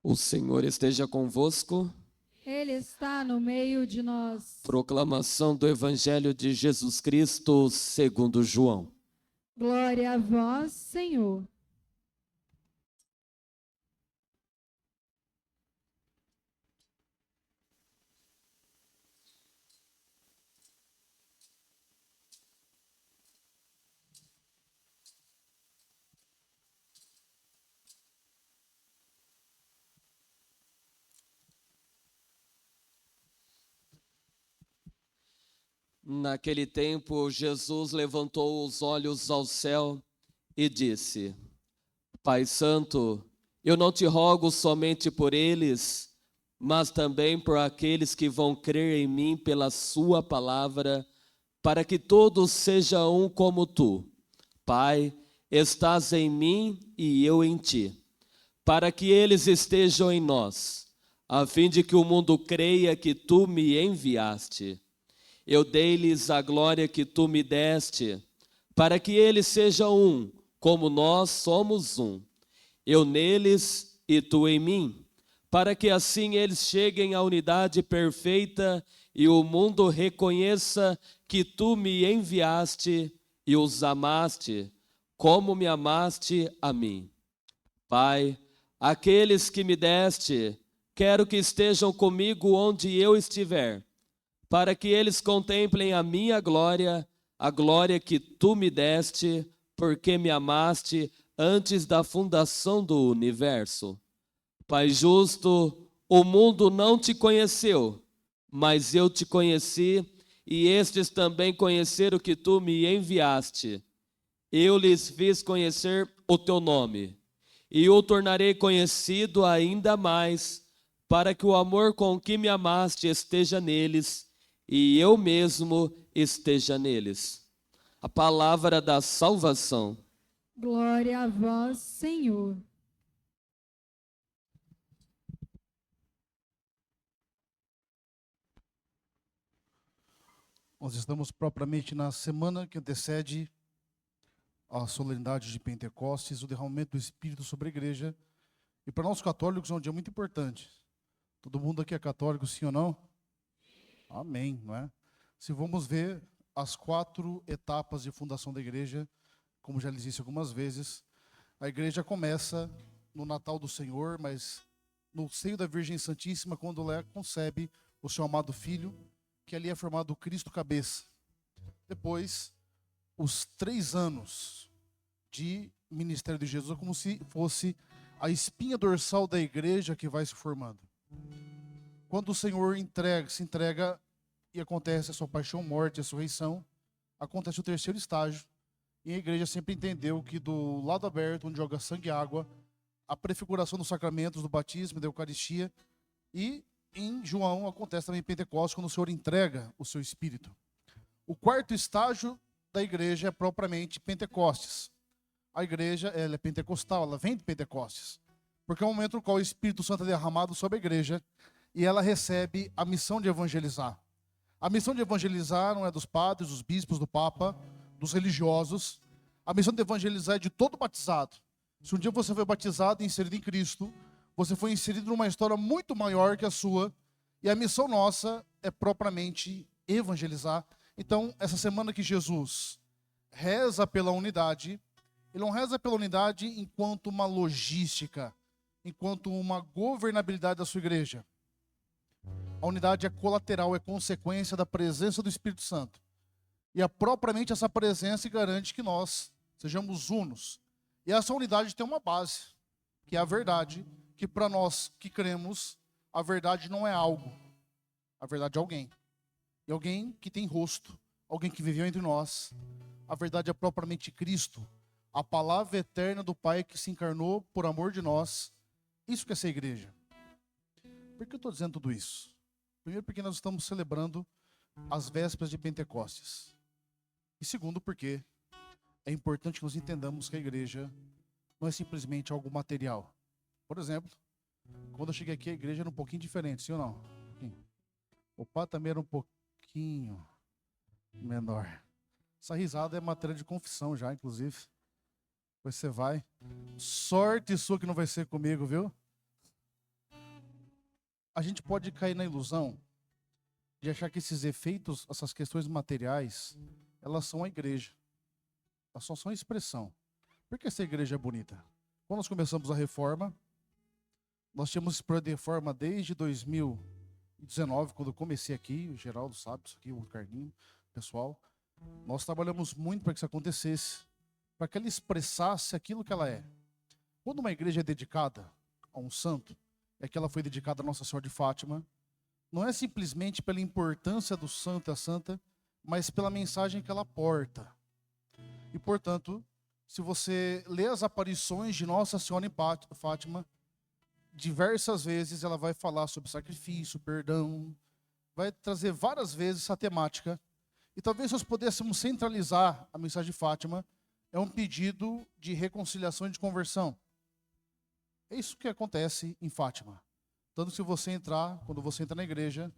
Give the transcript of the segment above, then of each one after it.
O Senhor esteja convosco. Ele está no meio de nós. Proclamação do Evangelho de Jesus Cristo segundo João. Glória a vós, Senhor. Naquele tempo, Jesus levantou os olhos ao céu e disse: Pai Santo, eu não te rogo somente por eles, mas também por aqueles que vão crer em mim pela sua palavra, para que todos sejam um como tu. Pai, estás em mim e eu em ti, para que eles estejam em nós, a fim de que o mundo creia que tu me enviaste. Eu dei-lhes a glória que tu me deste, para que eles sejam um, como nós somos um. Eu neles e tu em mim, para que assim eles cheguem à unidade perfeita e o mundo reconheça que tu me enviaste e os amaste, como me amaste a mim. Pai, aqueles que me deste, quero que estejam comigo onde eu estiver, para que eles contemplem a glória que tu me deste, porque me amaste antes da fundação do universo. Pai justo, o mundo não te conheceu, mas eu te conheci, e estes também conheceram que tu me enviaste. Eu lhes fiz conhecer o teu nome, e o tornarei conhecido ainda mais, para que o amor com que me amaste esteja neles, e eu mesmo esteja neles. A palavra da salvação. Glória a vós, Senhor. Nós estamos propriamente na semana que antecede a solenidade de Pentecostes, o derramamento do Espírito sobre a igreja. E para nós católicos é um dia muito importante. Todo mundo aqui é católico, sim ou não? Amém, não é? Se vamos ver as 4 etapas de fundação da igreja, como já lhes disse algumas vezes, a igreja começa no Natal do Senhor, mas no seio da Virgem Santíssima, quando ela concebe o seu amado Filho, que ali é formado o Cristo cabeça. Depois, os 3 anos de ministério de Jesus, é como se fosse a espinha dorsal da igreja que vai se formando. Quando o Senhor se entrega e acontece a sua paixão, morte e ressurreição, acontece o 3º estágio. E a igreja sempre entendeu que do lado aberto, onde joga sangue e água, a prefiguração dos sacramentos do batismo, da Eucaristia, e em João acontece também em Pentecostes, quando o Senhor entrega o seu Espírito. O 4º estágio da igreja é propriamente Pentecostes. A igreja ela é pentecostal, ela vem de Pentecostes, porque é o momento no qual o Espírito Santo é derramado sobre a igreja e ela recebe a missão de evangelizar. A missão de evangelizar não é dos padres, dos bispos, do Papa, dos religiosos. A missão de evangelizar é de todo batizado. Se um dia você foi batizado e inserido em Cristo, você foi inserido numa história muito maior que a sua, e a missão nossa é propriamente evangelizar. Então, essa semana que Jesus reza pela unidade, ele não reza pela unidade enquanto uma logística, enquanto uma governabilidade da sua igreja. A unidade é colateral, é consequência da presença do Espírito Santo. E é propriamente essa presença que garante que nós sejamos unos. E essa unidade tem uma base, que é a verdade, que para nós que cremos, a verdade não é algo, a verdade é alguém. E alguém que tem rosto, alguém que viveu entre nós. A verdade é propriamente Cristo, a palavra eterna do Pai que se encarnou por amor de nós. Isso que é ser igreja. Por que eu estou dizendo tudo isso? Primeiro, porque nós estamos celebrando as vésperas de Pentecostes. E segundo, porque é importante que nós entendamos que a igreja não é simplesmente algo material. Por exemplo, quando eu cheguei aqui, a igreja era um pouquinho diferente, sim ou não? O pá também era um pouquinho menor. Essa risada é matéria de confissão já, inclusive. Depois você vai. Sorte sua que não vai ser comigo, viu? a gente pode cair na ilusão de achar que esses efeitos, essas questões materiais, elas são a igreja. Elas só são expressão. Por que essa igreja é bonita? Quando nós começamos a reforma, nós tínhamos esse projeto de reforma desde 2019, quando eu comecei aqui, o Geraldo sabe isso aqui, o Carlinho, o pessoal. Nós trabalhamos muito para que isso acontecesse, para que ela expressasse aquilo que ela é. Quando uma igreja é dedicada a um santo, é que ela foi dedicada a Nossa Senhora de Fátima, não é simplesmente pela importância do santo e a santa, mas pela mensagem que ela porta. E, portanto, se você lê as aparições de Nossa Senhora em Fátima, diversas vezes ela vai falar sobre sacrifício, perdão, vai trazer várias vezes essa temática. E talvez nós pudéssemos centralizar a mensagem de Fátima, é um pedido de reconciliação e de conversão. É isso que acontece em Fátima. Tanto que se você entrar, quando você entra na igreja,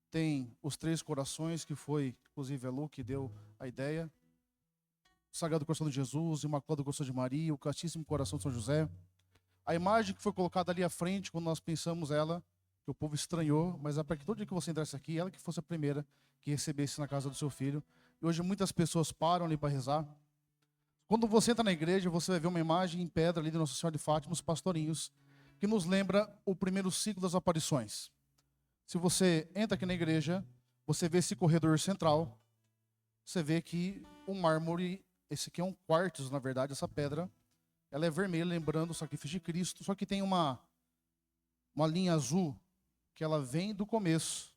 tem os 3 corações, que foi, inclusive, a Lu que deu a ideia. O Sagrado Coração de Jesus, o Imaculado Coração de Maria, o Castíssimo Coração de São José. A imagem que foi colocada ali à frente, quando nós pensamos ela, que o povo estranhou, mas é para que todo dia que você entrasse aqui, ela que fosse a primeira que recebesse na casa do seu filho. E hoje muitas pessoas param ali para rezar. Quando você entra na igreja, você vai ver uma imagem em pedra ali de Nossa Senhora de Fátima, os pastorinhos, que nos lembra o primeiro ciclo das aparições. Se você entra aqui na igreja, você vê esse corredor central, você vê que o mármore, esse aqui é um quartzo, na verdade, essa pedra, ela é vermelha, lembrando o sacrifício de Cristo, só que tem uma linha azul, que ela vem do começo,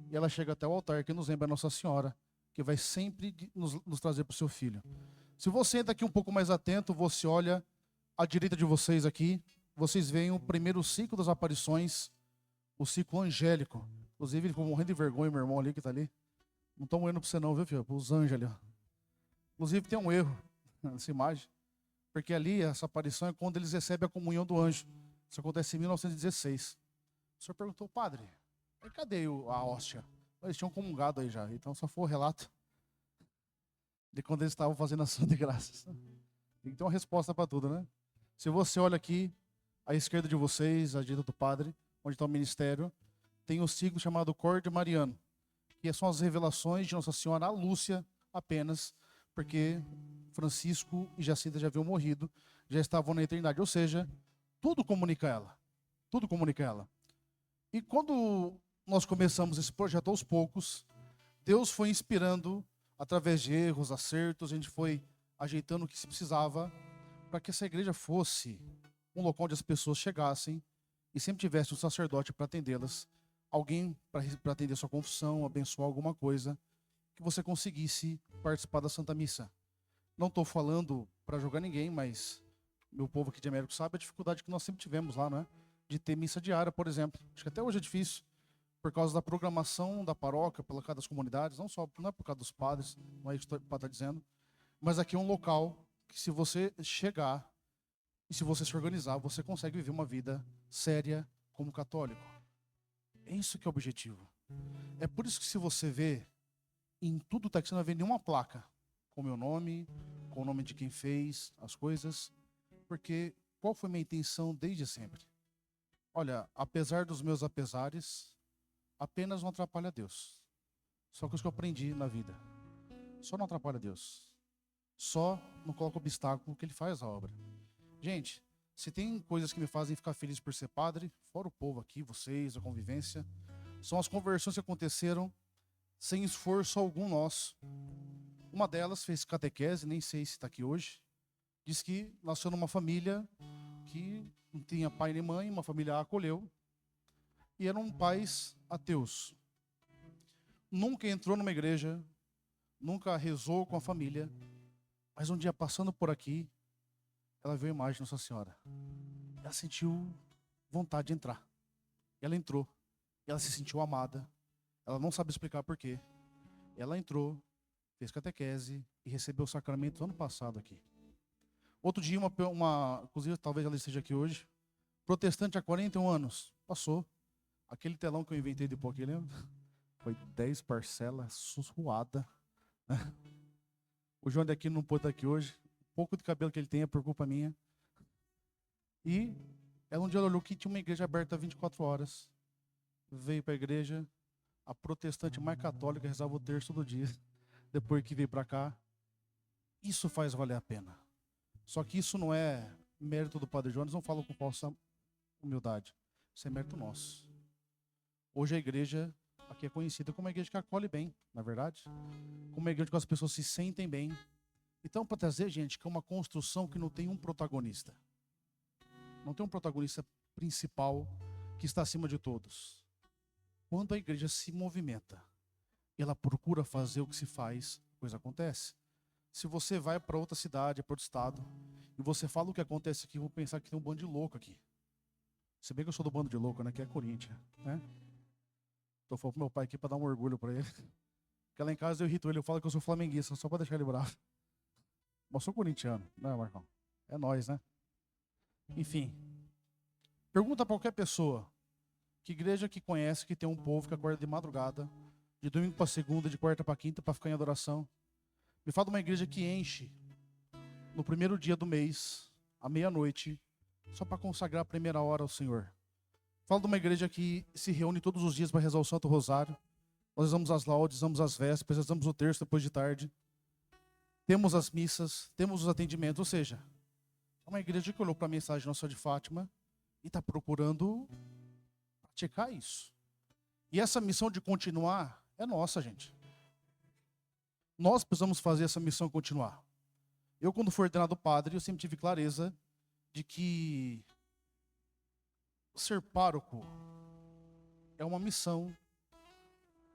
e ela chega até o altar, que nos lembra a Nossa Senhora, que vai sempre nos trazer para o seu filho. Se você entra aqui um pouco mais atento, você olha à direita de vocês aqui, vocês veem o primeiro ciclo das aparições, o ciclo angélico. Inclusive, ele ficou morrendo de vergonha, meu irmão ali que está ali. Não estou morrendo para você não, viu, filho? Para os anjos ali. Ó. Inclusive, tem um erro nessa imagem, porque ali, essa aparição é quando eles recebem a comunhão do anjo. Isso acontece em 1916. O senhor perguntou, padre, cadê a hóstia? Eles tinham comungado aí já, então só foi o relato de quando eles estavam fazendo ação de graças. Tem que ter uma resposta para tudo, né? Se você olha aqui, à esquerda de vocês, à direita do padre, onde está o ministério, tem um ciclo chamado Corde Mariano, que são as revelações de Nossa Senhora a Lúcia apenas, porque Francisco e Jacinta já haviam morrido, já estavam na eternidade. Ou seja, tudo comunica ela. Tudo comunica ela. E quando nós começamos esse projeto aos poucos, Deus foi inspirando, através de erros, acertos, a gente foi ajeitando o que se precisava para que essa igreja fosse um local onde as pessoas chegassem e sempre tivesse um sacerdote para atendê-las, alguém para atender sua confissão, abençoar alguma coisa, que você conseguisse participar da Santa Missa. Não estou falando para julgar ninguém, mas meu povo aqui de Américo sabe a dificuldade que nós sempre tivemos lá, né? De ter missa diária, por exemplo. Acho que até hoje é difícil, por causa da programação da paróquia, pela causa das comunidades, não é por causa dos padres, não é isso que o padre está dizendo, mas aqui é um local que, se você chegar e se você se organizar, você consegue viver uma vida séria como católico. É isso que é o objetivo. É por isso que, se você vê, em tudo está aqui, você não vai ver nenhuma placa com o meu nome, com o nome de quem fez as coisas, porque qual foi minha intenção desde sempre? Olha, apesar dos meus apesares, apenas não atrapalha Deus. Só que isso que eu aprendi na vida. Só não atrapalha Deus. Só não coloca obstáculo que Ele faz a obra. Gente, se tem coisas que me fazem ficar feliz por ser padre, fora o povo aqui, vocês, a convivência, são as conversões que aconteceram sem esforço algum nosso. Uma delas fez catequese, nem sei se está aqui hoje. Diz que nasceu numa família que não tinha pai nem mãe, uma família a acolheu. E eram pais ateus. Nunca entrou numa igreja, nunca rezou com a família, mas um dia, passando por aqui, ela viu a imagem de Nossa Senhora. Ela sentiu vontade de entrar. Ela entrou. Ela se sentiu amada. Ela não sabe explicar por quê. Ela entrou, fez catequese e recebeu o sacramento ano passado aqui. Outro dia, inclusive talvez ela esteja aqui hoje, protestante há 41 anos, passou. Aquele telão que eu inventei de pôr aqui, lembra? Foi 10 parcelas, sussuada. O João daqui não pôde estar aqui hoje. O pouco de cabelo que ele tem é por culpa minha. E ela um dia olhou que tinha uma igreja aberta 24 horas. veio para a igreja, a protestante mais católica rezava o terço todo dia, depois que veio para cá. Isso faz valer a pena. Só que isso não é mérito do Padre Jonas, não falo com falsa humildade. Isso é mérito nosso. Hoje a igreja aqui é conhecida como uma igreja que acolhe bem, na verdade. Como uma igreja que as pessoas se sentem bem. Então, para trazer, gente, que é uma construção que não tem um protagonista. Não tem um protagonista principal que está acima de todos. Quando a igreja se movimenta, ela procura fazer o que se faz, a coisa acontece. Se você vai para outra cidade, para outro estado, e você fala o que acontece aqui, vão pensar que tem um bando de louco aqui. Se bem que eu sou do bando de louco, né? Que é Corinthians, né? Tô falando pro meu pai aqui para dar um orgulho para ele. Porque lá em casa eu irrito ele, eu falo que eu sou flamenguista, só para deixar ele bravo. Mas eu sou corintiano, né, Marcão? É nós, né? Enfim. Pergunta para qualquer pessoa. Que igreja que conhece que tem um povo que acorda de madrugada, de domingo para segunda, de quarta para quinta, para ficar em adoração? Me fala de uma igreja que enche no primeiro dia do mês, à meia-noite, só para consagrar a primeira hora ao Senhor. Fala de uma igreja que se reúne todos os dias para rezar o Santo Rosário. Nós rezamos as laudes, rezamos as vésperas, rezamos o terço depois de tarde. Temos as missas, temos os atendimentos, ou seja, é uma igreja que olhou para a mensagem Nossa de Fátima e está procurando praticar isso. E essa missão de continuar é nossa, gente. Nós precisamos fazer essa missão continuar. Eu, quando fui ordenado padre, eu sempre tive clareza de que ser pároco é uma missão,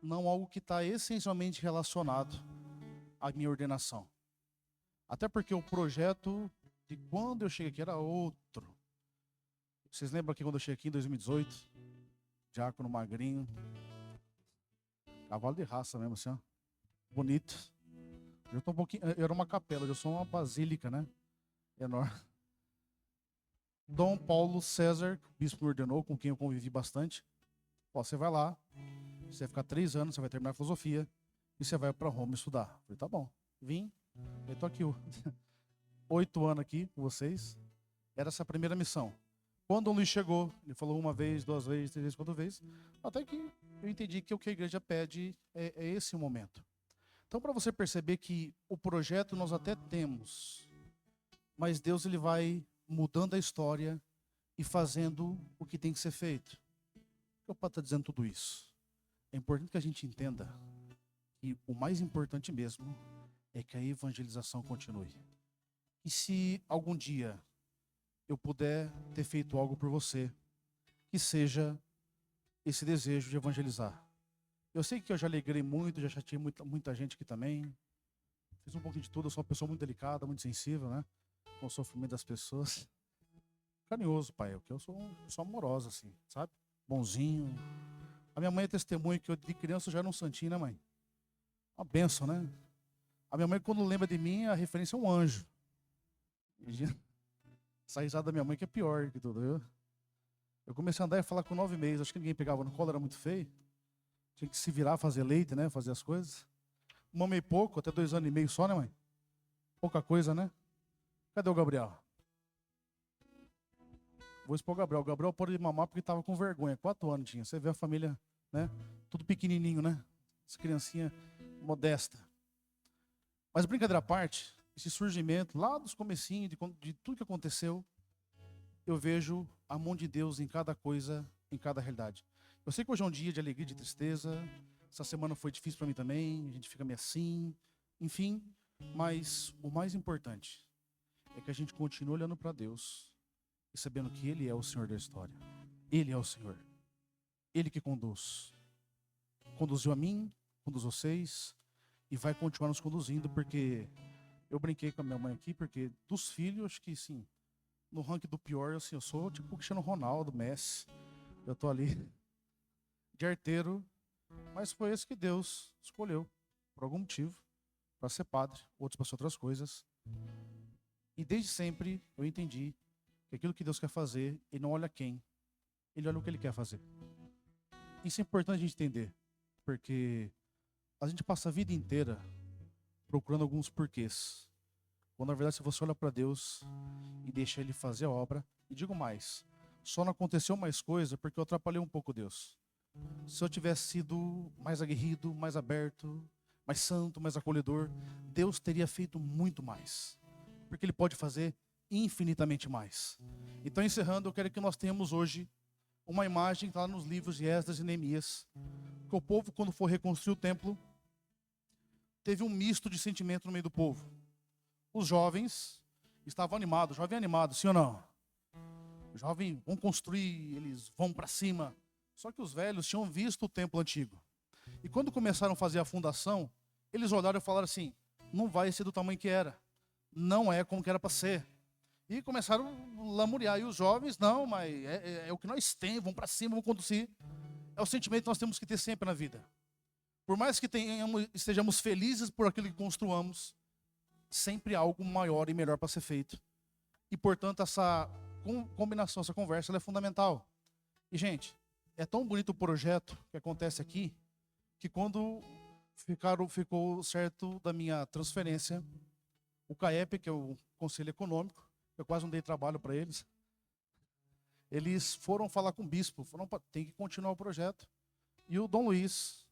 não algo que está essencialmente relacionado à minha ordenação. Até porque o projeto de quando eu cheguei aqui era outro. Vocês lembram que quando eu cheguei aqui em 2018, diácono magrinho, cavalo de raça mesmo, assim, ó, bonito. Eu tô um pouquinho, eu era uma capela, eu sou uma basílica, né? Enorme. Dom Paulo César, que o bispo me ordenou, com quem eu convivi bastante. Ó, você vai lá, você vai ficar 3 anos, você vai terminar a filosofia e você vai para Roma estudar. Eu falei, tá bom. Vim, eu tô aqui 8 anos aqui com vocês. Era essa a primeira missão. Quando o Luiz chegou, ele falou 1 vez, 2 vezes, 3 vezes, 4 vezes, até que eu entendi que o que a igreja pede é esse o momento. Então, para você perceber que o projeto nós até temos, mas Deus ele vai mudando a história e fazendo o que tem que ser feito. Por que o Pai está dizendo tudo isso? É importante que a gente entenda que o mais importante mesmo é que a evangelização continue. E se algum dia eu puder ter feito algo por você, que seja esse desejo de evangelizar. Eu sei que eu já alegrei muito, já chateei muita gente aqui também. Fiz um pouquinho de tudo, eu sou uma pessoa muito delicada, muito sensível, né? Com o sofrimento das pessoas. Carinhoso, pai, porque eu sou amorosa, assim, sabe? Bonzinho. A minha mãe é testemunha que eu de criança já era um santinho, né, mãe? Uma bênção, né? A minha mãe, quando lembra de mim, a referência é um anjo. Essa risada da minha mãe que é pior que tudo, viu? Eu comecei a andar e falar com 9 meses, acho que ninguém pegava no colo, era muito feio. Tinha que se virar, fazer leite, né? Fazer as coisas. Mamei pouco, até 2 anos e meio só, né, mãe? Pouca coisa, né? Cadê o Gabriel? Vou expor o Gabriel. O Gabriel pôde mamar porque estava com vergonha. 4 anos tinha. Você vê a família, né? Tudo pequenininho, né? Essa criancinha modesta. Mas brincadeira à parte, esse surgimento, lá dos comecinhos, de tudo que aconteceu, eu vejo a mão de Deus em cada coisa, em cada realidade. Eu sei que hoje é um dia de alegria e de tristeza. Essa semana foi difícil para mim também. A gente fica meio assim. Enfim, mas o mais importante é que a gente continue olhando para Deus e sabendo que Ele é o Senhor da história. Ele é o Senhor. Ele que conduz. Conduziu a mim, conduz vocês e vai continuar nos conduzindo, porque eu brinquei com a minha mãe aqui, porque dos filhos, acho que sim, no ranking do pior, assim, eu sou tipo o Cristiano Ronaldo, Messi. Eu tô ali de arteiro, mas foi esse que Deus escolheu, por algum motivo, para ser padre, outros para ser outras coisas. E desde sempre eu entendi que aquilo que Deus quer fazer, Ele não olha quem, Ele olha o que Ele quer fazer. Isso é importante a gente entender, porque a gente passa a vida inteira procurando alguns porquês, quando na verdade se você olha para Deus e deixa Ele fazer a obra, e digo mais, só não aconteceu mais coisa porque eu atrapalhei um pouco Deus. se eu tivesse sido mais aguerrido, mais aberto, mais santo, mais acolhedor, Deus teria feito muito mais. Porque Ele pode fazer infinitamente mais. Então, encerrando, eu quero que nós tenhamos hoje uma imagem que está lá nos livros de Esdras e Neemias, que o povo, quando for reconstruir o templo, teve um misto de sentimento no meio do povo. Os jovens estavam animados, jovem animado, sim ou não? Jovem, vão construir, eles vão para cima. Só que os velhos tinham visto o templo antigo. E quando começaram a fazer a fundação, eles olharam e falaram assim: não vai ser do tamanho que era. Não é como que era para ser. E começaram a lamuriar. E os jovens, não, mas é o que nós temos, vamos para cima, vamos conduzir. É o sentimento que nós temos que ter sempre na vida. Por mais que estejamos felizes por aquilo que construamos, sempre há algo maior e melhor para ser feito. E, portanto, essa combinação, essa conversa, ela é fundamental. E, gente, é tão bonito o projeto que acontece aqui, que quando ficou certo da minha transferência, o CAEP, que é o Conselho Econômico, eu quase não dei trabalho para eles, eles foram falar com o bispo, falaram: tem que continuar o projeto. E o Dom Luiz,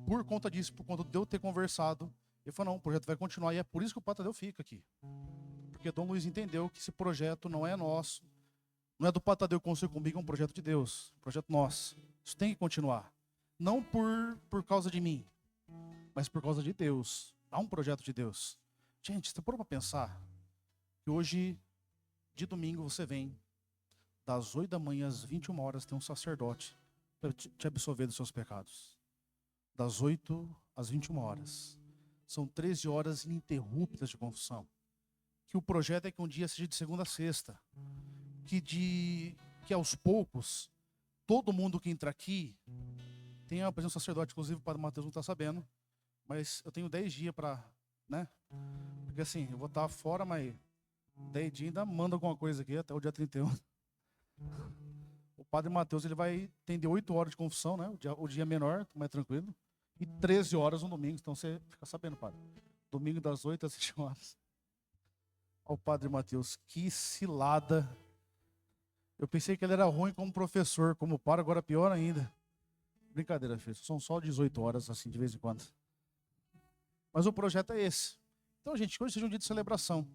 por conta disso, por conta de eu ter conversado, ele falou: não, o projeto vai continuar. E é por isso que o Padre Tadeu fica aqui. Porque Dom Luiz entendeu que esse projeto não é nosso, não é do Padre Tadeu que construiu comigo, é um projeto de Deus, um projeto nosso. Isso tem que continuar. Não por causa de mim, mas por causa de Deus. Há um projeto de Deus. Gente, você parou para pensar que hoje, de domingo, você vem, das 8 da manhã às 21 horas, tem um sacerdote para te absolver dos seus pecados. Das 8 às 21 horas. São 13 horas ininterruptas de confissão. Que o projeto é que um dia seja de segunda a sexta. Que aos poucos, todo mundo que entra aqui, tem a presença do sacerdote, inclusive o Padre Mateus não está sabendo, mas eu tenho 10 dias para, né? Porque assim, eu vou estar fora, mas 10 dias ainda manda alguma coisa aqui, até o dia 31. O Padre Mateus, ele vai atender 8 horas de confissão, né? O dia menor, mais tranquilo. E 13 horas no domingo, então você fica sabendo, padre. Domingo das 8 às 20 horas. Ó, o Padre Mateus, que cilada. Eu pensei que ele era ruim como professor, como padre, agora pior ainda. Brincadeira, filho. São só 18 horas, assim, de vez em quando. Mas o projeto é esse. Então, gente, que hoje seja um dia de celebração.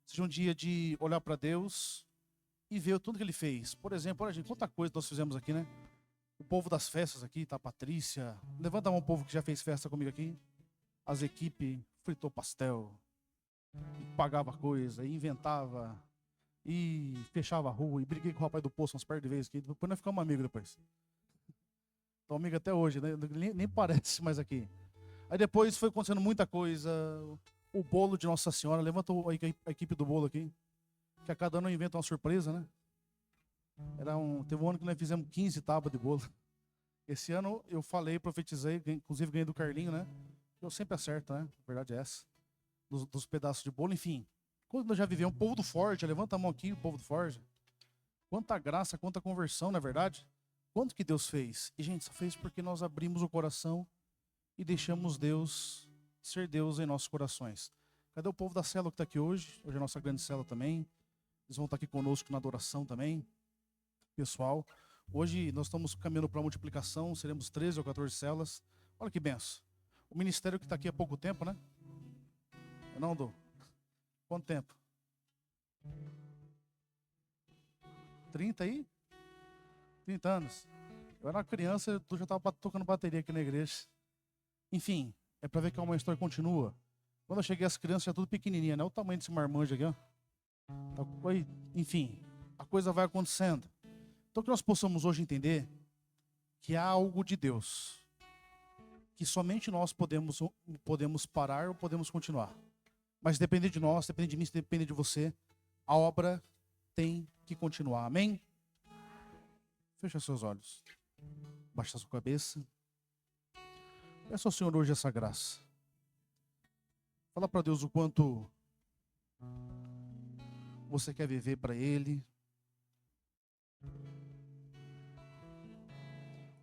Seja um dia de olhar para Deus e ver tudo que Ele fez. Por exemplo, olha, gente, quanta coisa nós fizemos aqui, né? O povo das festas aqui, tá? A Patrícia. Levanta a mão, o povo que já fez festa comigo aqui. As equipes fritou pastel, e pagava coisa, e inventava, e fechava a rua, e briguei com o rapaz do poço umas perto de vezes aqui. Depois nós ficamos amigos depois. Então, amigo até hoje, né? Nem parece mais aqui. Aí depois foi acontecendo muita coisa. O bolo de Nossa Senhora, levanta a equipe do bolo aqui, que a cada ano inventa uma surpresa, né? Teve um ano que nós fizemos 15 tábuas de bolo. Esse ano eu falei, profetizei, inclusive ganhei do Carlinho, né? Eu sempre acerto, né? A verdade é essa. Dos pedaços de bolo, enfim. Quando nós já vivemos, o povo do Forja, levanta a mão aqui, o povo do Forja. Quanta graça, quanta conversão, não é verdade? Quanto que Deus fez? E, gente, só fez porque nós abrimos o coração e deixamos Deus ser Deus em nossos corações. Cadê o povo da célula que está aqui hoje? Hoje é a nossa grande célula também. Eles vão estar aqui conosco na adoração também. Pessoal, hoje nós estamos caminhando para a multiplicação, seremos 13 ou 14 células. Olha que benção. O ministério que está aqui há pouco tempo, né? Não, Dô? Quanto tempo? 30 aí? 30 anos. Eu era uma criança, eu já estava tocando bateria aqui na igreja. Enfim, é para ver que uma história continua. Quando eu cheguei, as crianças já tudo pequenininha, né? O tamanho desse marmanjo aqui, ó. Enfim, a coisa vai acontecendo. Então que nós possamos hoje entender que há algo de Deus, que somente nós podemos parar ou podemos continuar. Mas depende de nós, depende de mim, depende de você, a obra tem que continuar. Amém? Fecha seus olhos. Baixa sua cabeça. Peça ao Senhor hoje essa graça. Fala para Deus o quanto você quer viver para Ele.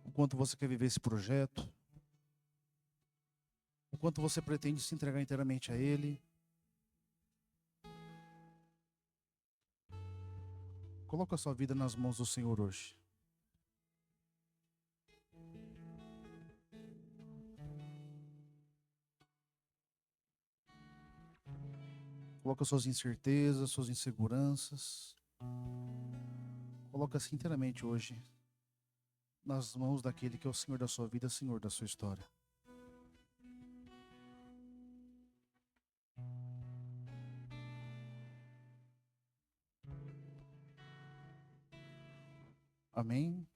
O quanto você quer viver esse projeto. O quanto você pretende se entregar inteiramente a Ele. Coloca a sua vida nas mãos do Senhor hoje. Coloca suas incertezas, suas inseguranças. Coloca-se inteiramente hoje nas mãos daquele que é o Senhor da sua vida, Senhor da sua história. Amém.